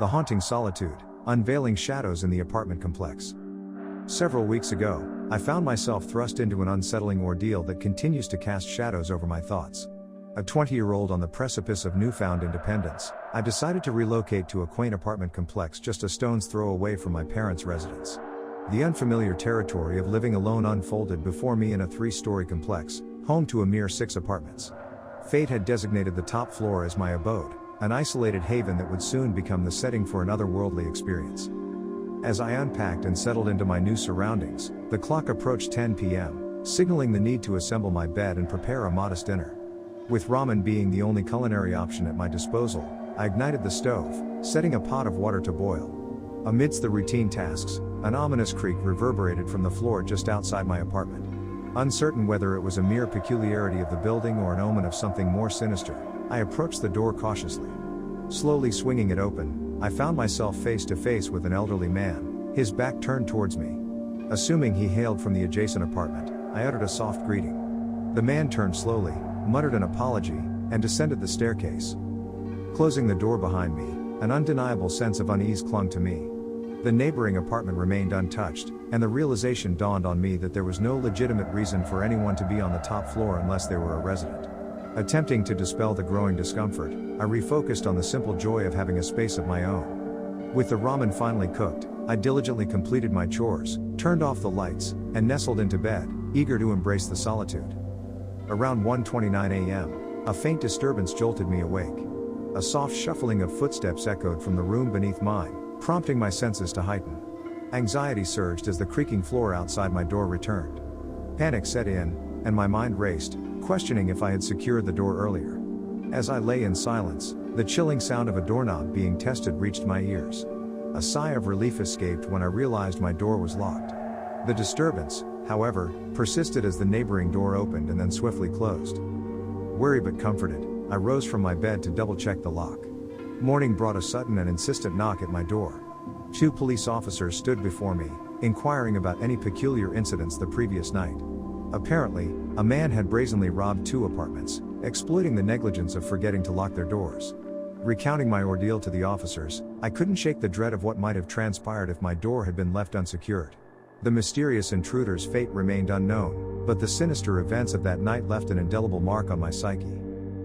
The haunting solitude, unveiling shadows in the apartment complex. Several weeks ago, I found myself thrust into an unsettling ordeal that continues to cast shadows over my thoughts. A 20-year-old on the precipice of newfound independence, I decided to relocate to a quaint apartment complex just a stone's throw away from my parents' residence. The unfamiliar territory of living alone unfolded before me in a 3-story complex, home to a mere 6 apartments. Fate had designated the top floor as my abode, an isolated haven that would soon become the setting for an otherworldly experience. As I unpacked and settled into my new surroundings, the clock approached 10 p.m., signaling the need to assemble my bed and prepare a modest dinner. With ramen being the only culinary option at my disposal, I ignited the stove, setting a pot of water to boil. Amidst the routine tasks, an ominous creak reverberated from the floor just outside my apartment. Uncertain whether it was a mere peculiarity of the building or an omen of something more sinister, I approached the door cautiously. Slowly swinging it open, I found myself face to face with an elderly man, his back turned towards me. Assuming he hailed from the adjacent apartment, I uttered a soft greeting. The man turned slowly, muttered an apology, and descended the staircase. Closing the door behind me, an undeniable sense of unease clung to me. The neighboring apartment remained untouched, and the realization dawned on me that there was no legitimate reason for anyone to be on the top floor unless they were a resident. Attempting to dispel the growing discomfort, I refocused on the simple joy of having a space of my own. With the ramen finally cooked, I diligently completed my chores, turned off the lights, and nestled into bed, eager to embrace the solitude. Around 1:29 a.m., a faint disturbance jolted me awake. A soft shuffling of footsteps echoed from the room beneath mine, prompting my senses to heighten. Anxiety surged as the creaking floor outside my door returned. Panic set in, and my mind raced, questioning if I had secured the door earlier. As I lay in silence, the chilling sound of a doorknob being tested reached my ears. A sigh of relief escaped when I realized my door was locked. The disturbance, however, persisted as the neighboring door opened and then swiftly closed. Wary but comforted, I rose from my bed to double-check the lock. Morning brought a sudden and insistent knock at my door. 2 police officers stood before me, inquiring about any peculiar incidents the previous night. Apparently, a man had brazenly robbed 2 apartments, exploiting the negligence of forgetting to lock their doors. Recounting my ordeal to the officers, I couldn't shake the dread of what might have transpired if my door had been left unsecured. The mysterious intruder's fate remained unknown, but the sinister events of that night left an indelible mark on my psyche.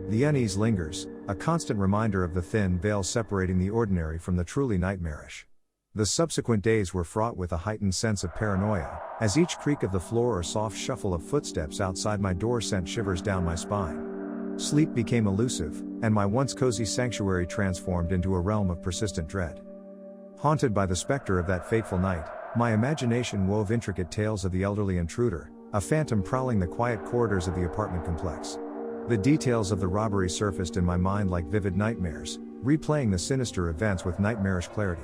The unease lingers, a constant reminder of the thin veil separating the ordinary from the truly nightmarish. The subsequent days were fraught with a heightened sense of paranoia, as each creak of the floor or soft shuffle of footsteps outside my door sent shivers down my spine. Sleep became elusive, and my once cozy sanctuary transformed into a realm of persistent dread. Haunted by the specter of that fateful night, my imagination wove intricate tales of the elderly intruder, a phantom prowling the quiet corridors of the apartment complex. The details of the robbery surfaced in my mind like vivid nightmares, replaying the sinister events with nightmarish clarity.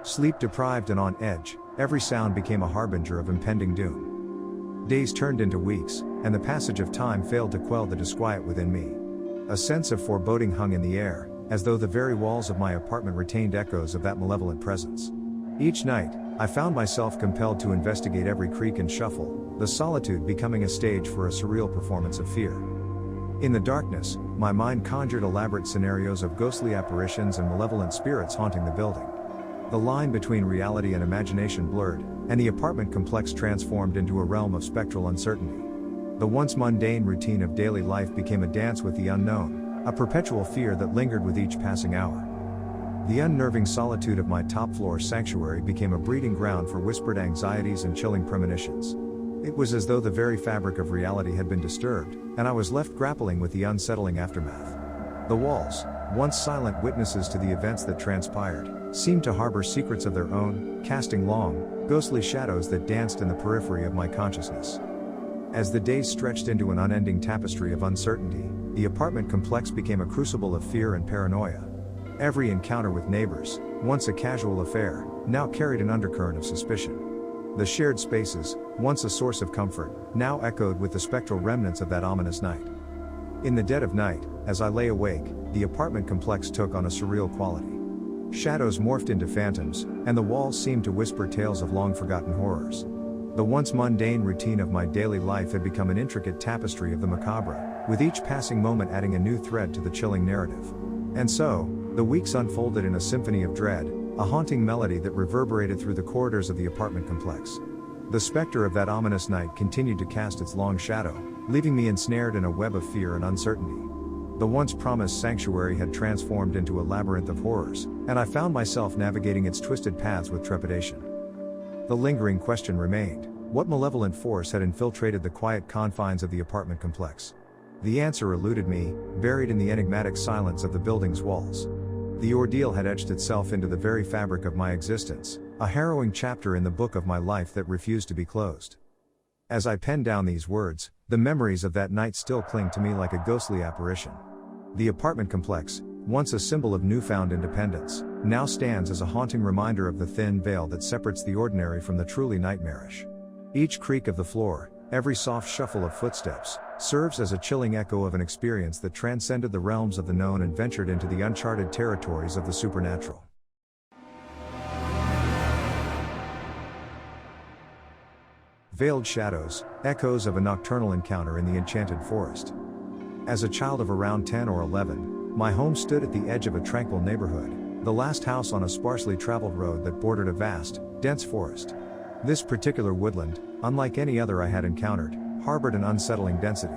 Sleep deprived and on edge, every sound became a harbinger of impending doom. Days turned into weeks, and the passage of time failed to quell the disquiet within me. A sense of foreboding hung in the air, as though the very walls of my apartment retained echoes of that malevolent presence. Each night, I found myself compelled to investigate every creak and shuffle, the solitude becoming a stage for a surreal performance of fear. In the darkness, my mind conjured elaborate scenarios of ghostly apparitions and malevolent spirits haunting the building. The line between reality and imagination blurred, and the apartment complex transformed into a realm of spectral uncertainty. The once mundane routine of daily life became a dance with the unknown, a perpetual fear that lingered with each passing hour. The unnerving solitude of my top-floor sanctuary became a breeding ground for whispered anxieties and chilling premonitions. It was as though the very fabric of reality had been disturbed, and I was left grappling with the unsettling aftermath. The walls, once silent witnesses to the events that transpired, seemed to harbor secrets of their own, casting long, ghostly shadows that danced in the periphery of my consciousness. As the days stretched into an unending tapestry of uncertainty, the apartment complex became a crucible of fear and paranoia. Every encounter with neighbors, once a casual affair, now carried an undercurrent of suspicion. The shared spaces, once a source of comfort, now echoed with the spectral remnants of that ominous night. In the dead of night, as I lay awake, the apartment complex took on a surreal quality. Shadows morphed into phantoms, and the walls seemed to whisper tales of long-forgotten horrors. The once mundane routine of my daily life had become an intricate tapestry of the macabre, with each passing moment adding a new thread to the chilling narrative. And so, The weeks unfolded in a symphony of dread, a haunting melody that reverberated through the corridors of the apartment complex. The specter of that ominous night continued to cast its long shadow, leaving me ensnared in a web of fear and uncertainty. The once promised sanctuary had transformed into a labyrinth of horrors, and I found myself navigating its twisted paths with trepidation. The lingering question remained: what malevolent force had infiltrated the quiet confines of the apartment complex? The answer eluded me, buried in the enigmatic silence of the building's walls. The ordeal had etched itself into the very fabric of my existence, a harrowing chapter in the book of my life that refused to be closed. As I pen down these words, the memories of that night still cling to me like a ghostly apparition. The apartment complex, once a symbol of newfound independence, now stands as a haunting reminder of the thin veil that separates the ordinary from the truly nightmarish. Each creak of the floor, every soft shuffle of footsteps, serves as a chilling echo of an experience that transcended the realms of the known and ventured into the uncharted territories of the supernatural. Veiled shadows, echoes of a nocturnal encounter in the enchanted forest. As a child of around 10 or 11, my home stood at the edge of a tranquil neighborhood, the last house on a sparsely traveled road that bordered a vast, dense forest. This particular woodland, unlike any other I had encountered, harbored an unsettling density.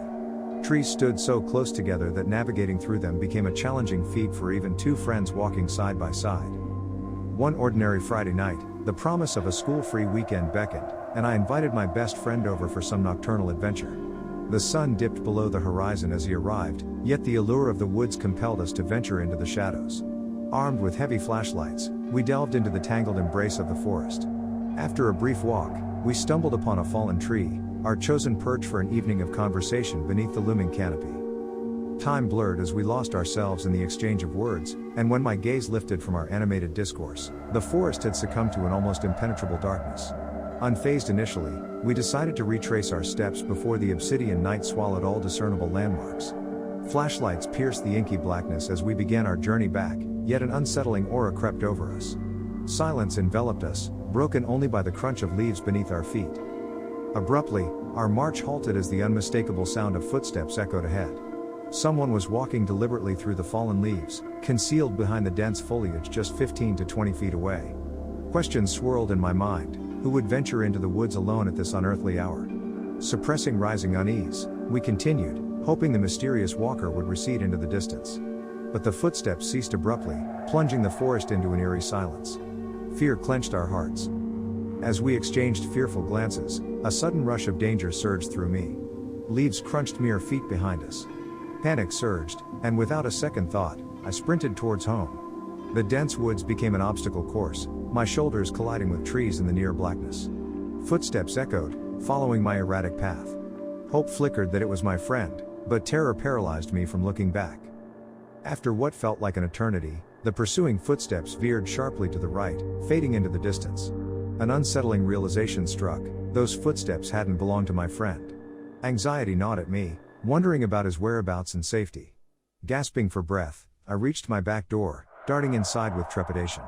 Trees stood so close together that navigating through them became a challenging feat for even two friends walking side by side. One ordinary Friday night, the promise of a school-free weekend beckoned, and I invited my best friend over for some nocturnal adventure. The sun dipped below the horizon as he arrived, yet the allure of the woods compelled us to venture into the shadows. Armed with heavy flashlights, we delved into the tangled embrace of the forest. After a brief walk, we stumbled upon a fallen tree, our chosen perch for an evening of conversation beneath the looming canopy. Time blurred as we lost ourselves in the exchange of words, and when my gaze lifted from our animated discourse, the forest had succumbed to an almost impenetrable darkness. Unfazed initially, we decided to retrace our steps before the obsidian night swallowed all discernible landmarks. Flashlights pierced the inky blackness as we began our journey back, yet an unsettling aura crept over us. Silence enveloped us, broken only by the crunch of leaves beneath our feet. Abruptly, our march halted as the unmistakable sound of footsteps echoed ahead. Someone was walking deliberately through the fallen leaves, concealed behind the dense foliage just 15 to 20 feet away. Questions swirled in my mind. Who would venture into the woods alone at this unearthly hour? Suppressing rising unease, we continued, hoping the mysterious walker would recede into the distance. But the footsteps ceased abruptly, plunging the forest into an eerie silence. Fear clenched our hearts. As we exchanged fearful glances, a sudden rush of danger surged through me. Leaves crunched mere feet behind us. Panic surged, and without a second thought, I sprinted towards home. The dense woods became an obstacle course, my shoulders colliding with trees in the near blackness. Footsteps echoed, following my erratic path. Hope flickered that it was my friend, but terror paralyzed me from looking back. After what felt like an eternity, the pursuing footsteps veered sharply to the right, fading into the distance. An unsettling realization struck: those footsteps hadn't belonged to my friend. Anxiety gnawed at me, wondering about his whereabouts and safety. Gasping for breath, I reached my back door, darting inside with trepidation.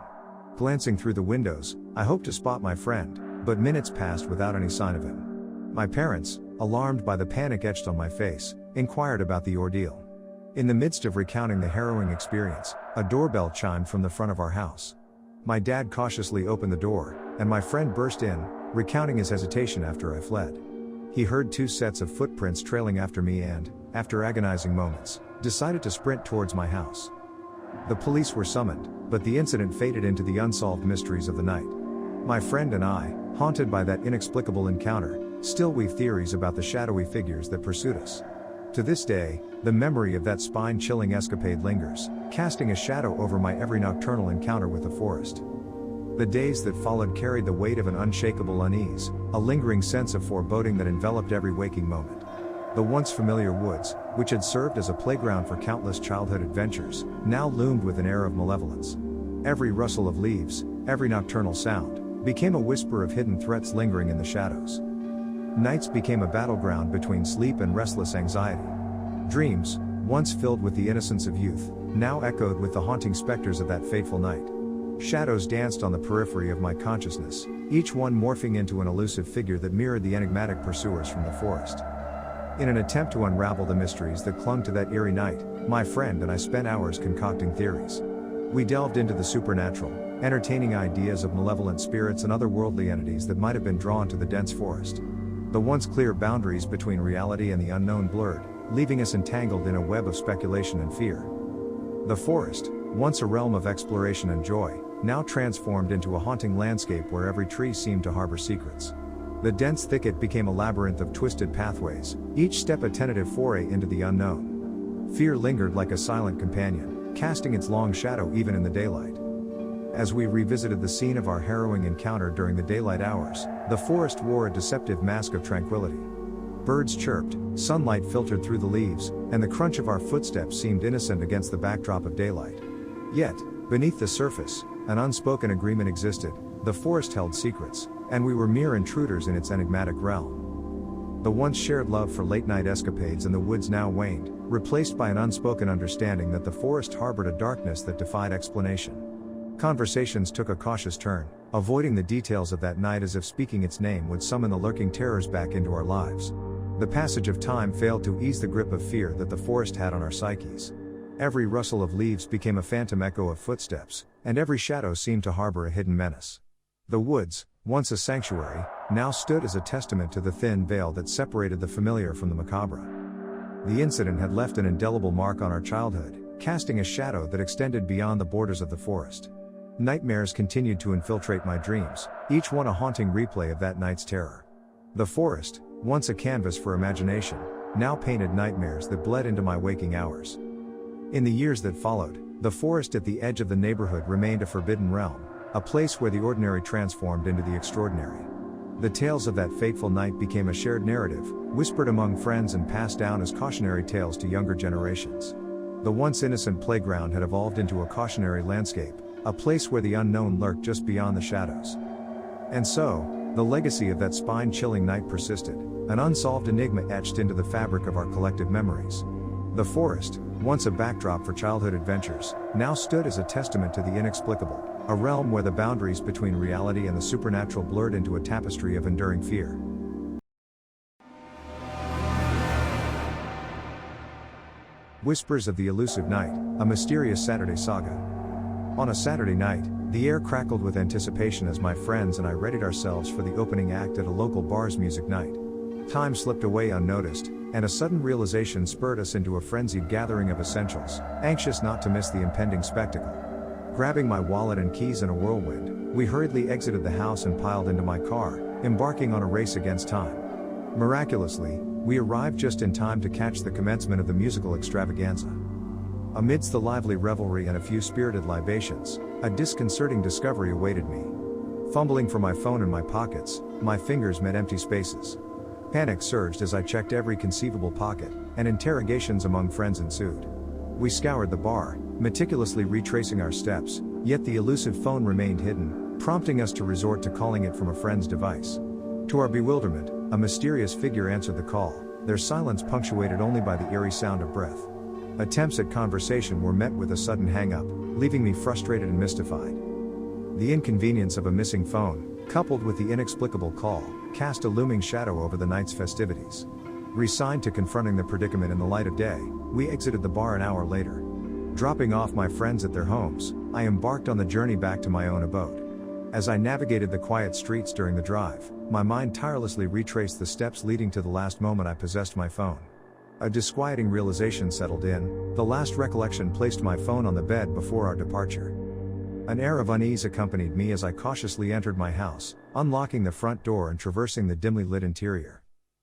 Glancing through the windows, I hoped to spot my friend, but minutes passed without any sign of him. My parents, alarmed by the panic etched on my face, inquired about the ordeal. In the midst of recounting the harrowing experience, a doorbell chimed from the front of our house. My dad cautiously opened the door, and my friend burst in, recounting his hesitation after I fled. He heard two sets of footprints trailing after me and, after agonizing moments, decided to sprint towards my house. The police were summoned, but the incident faded into the unsolved mysteries of the night. My friend and I, haunted by that inexplicable encounter, still weave theories about the shadowy figures that pursued us. To this day, the memory of that spine-chilling escapade lingers, casting a shadow over my every nocturnal encounter with the forest. The days that followed carried the weight of an unshakable unease, a lingering sense of foreboding that enveloped every waking moment. The once familiar woods, which had served as a playground for countless childhood adventures, now loomed with an air of malevolence. Every rustle of leaves, every nocturnal sound, became a whisper of hidden threats lingering in the shadows. Nights became a battleground between sleep and restless anxiety. Dreams, once filled with the innocence of youth, now echoed with the haunting specters of that fateful night. Shadows danced on the periphery of my consciousness, each one morphing into an elusive figure that mirrored the enigmatic pursuers from the forest. In an attempt to unravel the mysteries that clung to that eerie night, my friend and I spent hours concocting theories. We delved into the supernatural, entertaining ideas of malevolent spirits and otherworldly entities that might have been drawn to the dense forest. The once clear boundaries between reality and the unknown blurred, leaving us entangled in a web of speculation and fear. The forest, once a realm of exploration and joy, now transformed into a haunting landscape where every tree seemed to harbor secrets. The dense thicket became a labyrinth of twisted pathways, each step a tentative foray into the unknown. Fear lingered like a silent companion, casting its long shadow even in the daylight. As we revisited the scene of our harrowing encounter during the daylight hours, the forest wore a deceptive mask of tranquility. Birds chirped, sunlight filtered through the leaves, and the crunch of our footsteps seemed innocent against the backdrop of daylight. Yet, beneath the surface, an unspoken agreement existed. The forest held secrets, and we were mere intruders in its enigmatic realm. The once shared love for late-night escapades in the woods now waned, replaced by an unspoken understanding that the forest harbored a darkness that defied explanation. Conversations took a cautious turn, avoiding the details of that night as if speaking its name would summon the lurking terrors back into our lives. The passage of time failed to ease the grip of fear that the forest had on our psyches. Every rustle of leaves became a phantom echo of footsteps, and every shadow seemed to harbor a hidden menace. The woods, once a sanctuary, now stood as a testament to the thin veil that separated the familiar from the macabre. The incident had left an indelible mark on our childhood, casting a shadow that extended beyond the borders of the forest. Nightmares continued to infiltrate my dreams, each one a haunting replay of that night's terror. The forest, once a canvas for imagination, now painted nightmares that bled into my waking hours. In the years that followed, the forest at the edge of the neighborhood remained a forbidden realm, a place where the ordinary transformed into the extraordinary. The tales of that fateful night became a shared narrative, whispered among friends and passed down as cautionary tales to younger generations. The once innocent playground had evolved into a cautionary landscape, a place where the unknown lurked just beyond the shadows. And so, the legacy of that spine-chilling night persisted, an unsolved enigma etched into the fabric of our collective memories. The forest, once a backdrop for childhood adventures, now stood as a testament to the inexplicable, a realm where the boundaries between reality and the supernatural blurred into a tapestry of enduring fear. Whispers of the Elusive Night, a mysterious Saturday saga. On a Saturday night, the air crackled with anticipation as my friends and I readied ourselves for the opening act at a local bar's music night. Time slipped away unnoticed, and a sudden realization spurred us into a frenzied gathering of essentials, anxious not to miss the impending spectacle. Grabbing my wallet and keys in a whirlwind, we hurriedly exited the house and piled into my car, embarking on a race against time. Miraculously, we arrived just in time to catch the commencement of the musical extravaganza. Amidst the lively revelry and a few spirited libations, a disconcerting discovery awaited me. Fumbling for my phone in my pockets, my fingers met empty spaces. Panic surged as I checked every conceivable pocket, and interrogations among friends ensued. We scoured the bar, meticulously retracing our steps, yet the elusive phone remained hidden, prompting us to resort to calling it from a friend's device. To our bewilderment, a mysterious figure answered the call, their silence punctuated only by the eerie sound of breath. Attempts at conversation were met with a sudden hang-up, leaving me frustrated and mystified. The inconvenience of a missing phone, coupled with the inexplicable call, cast a looming shadow over the night's festivities. Resigned to confronting the predicament in the light of day, we exited the bar an hour later. Dropping off my friends at their homes, I embarked on the journey back to my own abode. As I navigated the quiet streets during the drive, my mind tirelessly retraced the steps leading to the last moment I possessed my phone. A disquieting realization settled in, the last recollection placed my phone on the bed before our departure. An air of unease accompanied me as I cautiously entered my house, unlocking the front door and traversing the dimly lit interior.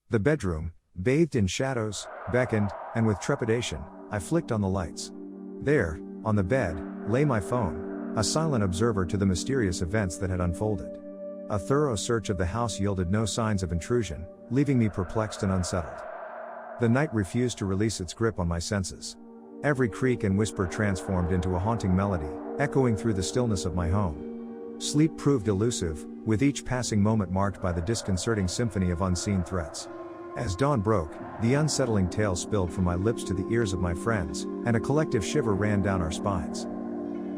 The bedroom, bathed in shadows, beckoned, and with trepidation, I flicked on the lights. There, on the bed, lay my phone, a silent observer to the mysterious events that had unfolded. A thorough search of the house yielded no signs of intrusion, leaving me perplexed and unsettled. The night refused to release its grip on my senses. Every creak and whisper transformed into a haunting melody, echoing through the stillness of my home. Sleep proved elusive, with each passing moment marked by the disconcerting symphony of unseen threats. As dawn broke, the unsettling tale spilled from my lips to the ears of my friends, and a collective shiver ran down our spines.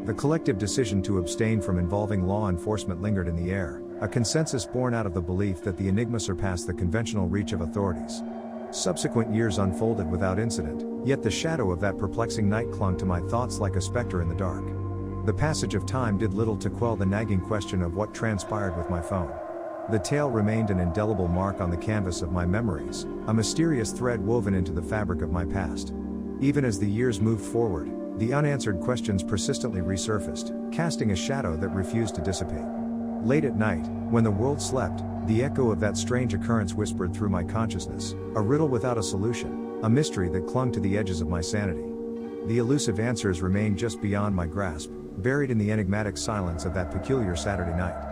The collective decision to abstain from involving law enforcement lingered in the air, a consensus born out of the belief that the enigma surpassed the conventional reach of authorities. Subsequent years unfolded without incident, yet the shadow of that perplexing night clung to my thoughts like a specter in the dark. The passage of time did little to quell the nagging question of what transpired with my phone. The tale remained an indelible mark on the canvas of my memories, a mysterious thread woven into the fabric of my past. Even as the years moved forward, the unanswered questions persistently resurfaced, casting a shadow that refused to dissipate. Late at night, when the world slept, the echo of that strange occurrence whispered through my consciousness, a riddle without a solution, a mystery that clung to the edges of my sanity. The elusive answers remained just beyond my grasp, buried in the enigmatic silence of that peculiar Saturday night.